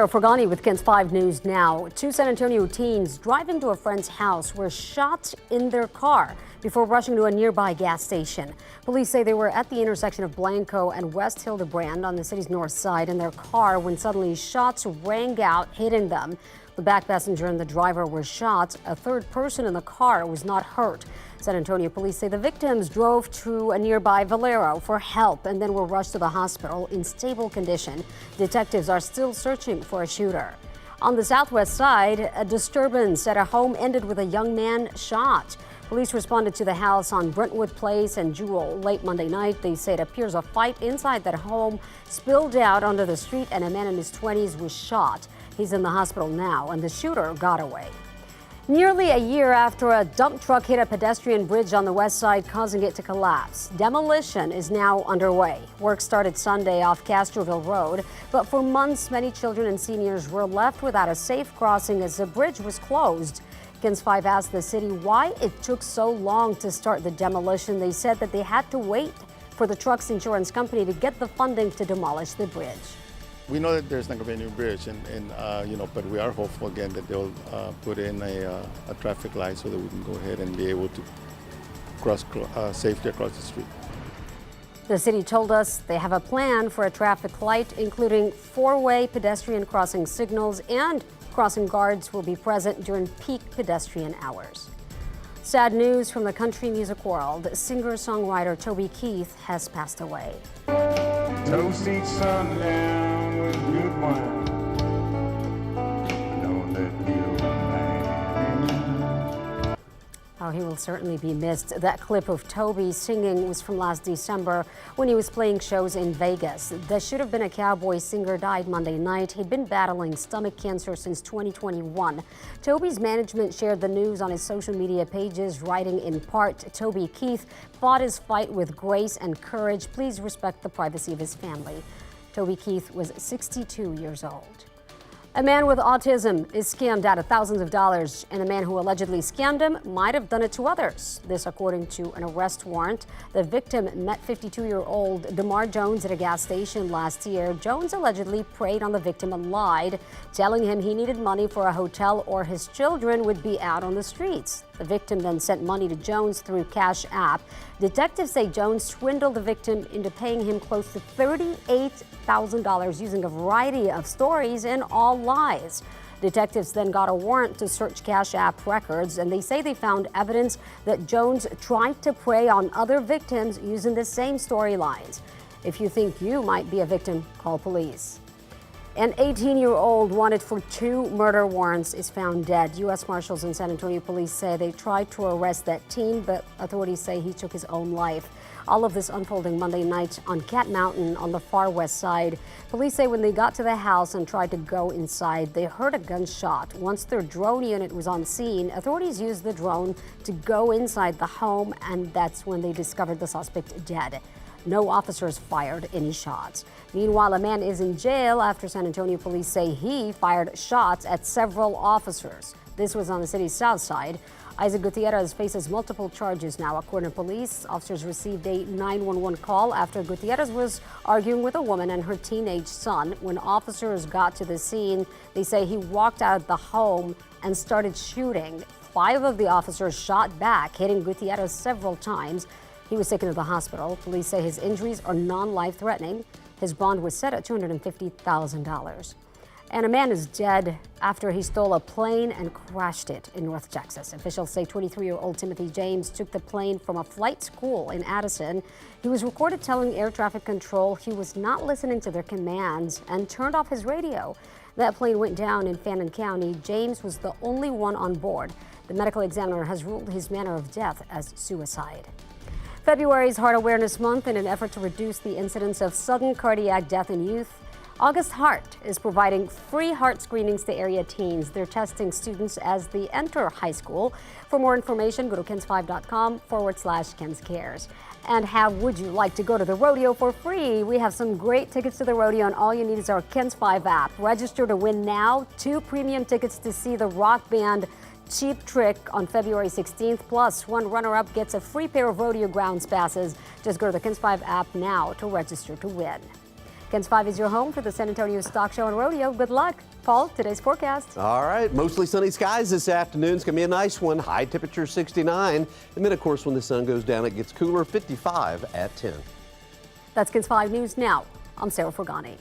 Forgani with KENS 5 News now. Two San Antonio teens driving to a friend's house were shot in their car before rushing to a nearby gas station. Police say they were at the intersection of Blanco and West Hildebrand on the city's north side in their car when suddenly shots rang out, hitting them. The back passenger and the driver were shot. A third person in the car was not hurt. San Antonio police say the victims drove to a nearby Valero for help and then were rushed to the hospital in stable condition. Detectives are still searching for a shooter. On the southwest side, a disturbance at a home ended with a young man shot. Police responded to the house on Brentwood Place and Jewel late Monday night. They say it appears a fight inside that home spilled out onto the street and a man in his 20s was shot. He's in the hospital now and the shooter got away. Nearly a year after a dump truck hit a pedestrian bridge on the west side, causing it to collapse, demolition is now underway. Work started Sunday off Castroville Road, but for months, many children and seniors were left without a safe crossing as the bridge was closed. KENS 5 asked the city why it took so long to start the demolition. They said that they had to wait for the truck's insurance company to get the funding to demolish the bridge. We know that there's not going to be a new bridge, but we are hopeful again that they'll put in a traffic light so that we can go ahead and be able to cross safely across the street. The city told us they have a plan for a traffic light, including four-way pedestrian crossing signals, and crossing guards will be present during peak pedestrian hours. Sad news from the country music world. Singer-songwriter Toby Keith has passed away. Toast each sundown with good wine. Know that you man. Oh, he will certainly be missed. That clip of Toby singing was from last December when he was playing shows in Vegas. The Should Have Been a Cowboy singer died Monday night. He'd been battling stomach cancer since 2021. Toby's management shared the news on his social media pages, writing in part, "Toby Keith fought his fight with grace and courage. Please respect the privacy of his family." Toby Keith was 62 years old. A man with autism is scammed out of thousands of dollars, and the man who allegedly scammed him might have done it to others. This according to an arrest warrant. The victim met 52-year-old DeMar Jones at a gas station last year. Jones allegedly preyed on the victim and lied, telling him he needed money for a hotel or his children would be out on the streets. The victim then sent money to Jones through Cash App. Detectives say Jones swindled the victim into paying him close to $38,000 using a variety of stories and all lies. Detectives then got a warrant to search Cash App records, and they say they found evidence that Jones tried to prey on other victims using the same storylines. If you think you might be a victim, call police. An 18-year-old wanted for 2 murder warrants is found dead. U.S. Marshals and San Antonio police say they tried to arrest that teen, but authorities say he took his own life. All of this unfolding Monday night on Cat Mountain on the far west side. Police say when they got to the house and tried to go inside, they heard a gunshot. Once their drone unit was on scene, authorities used the drone to go inside the home, and that's when they discovered the suspect dead. No officers fired any shots. Meanwhile, a man is in jail after San Antonio police say he fired shots at several officers. This was on the city's south side. Isaac Gutierrez faces multiple charges now. According to police, officers received a 911 call after Gutierrez was arguing with a woman and her teenage son. When officers got to the scene, they say he walked out of the home and started shooting. 5 of the officers shot back, hitting Gutierrez several times. He was taken to the hospital. Police say his injuries are non-life-threatening. His bond was set at $250,000. And a man is dead after he stole a plane and crashed it in North Texas. Officials say 23-year-old Timothy James took the plane from a flight school in Addison. He was recorded telling air traffic control he was not listening to their commands and turned off his radio. That plane went down in Fannin County. James was the only one on board. The medical examiner has ruled his manner of death as suicide. February is Heart Awareness Month in an effort to reduce the incidence of sudden cardiac death in youth. August Heart is providing free heart screenings to area teens. They're testing students as they enter high school. For more information, go to kens5.com/Kens Cares. And how would you like to go to the rodeo for free? We have some great tickets to the rodeo, and all you need is our KENS 5 app. Register to win now. 2 premium tickets to see the rock band Cheap Trick on February 16th. Plus, 1 runner-up gets a free pair of rodeo grounds passes. Just go to the KENS 5 app now to register to win. KENS 5 is your home for the San Antonio Stock Show and Rodeo. Good luck. Paul, today's forecast. All right, mostly sunny skies this afternoon. It's going to be a nice one. High temperature 69. And then, of course, when the sun goes down, it gets cooler, 55 at 10. That's KENS 5 News Now. I'm Sarah Forgani.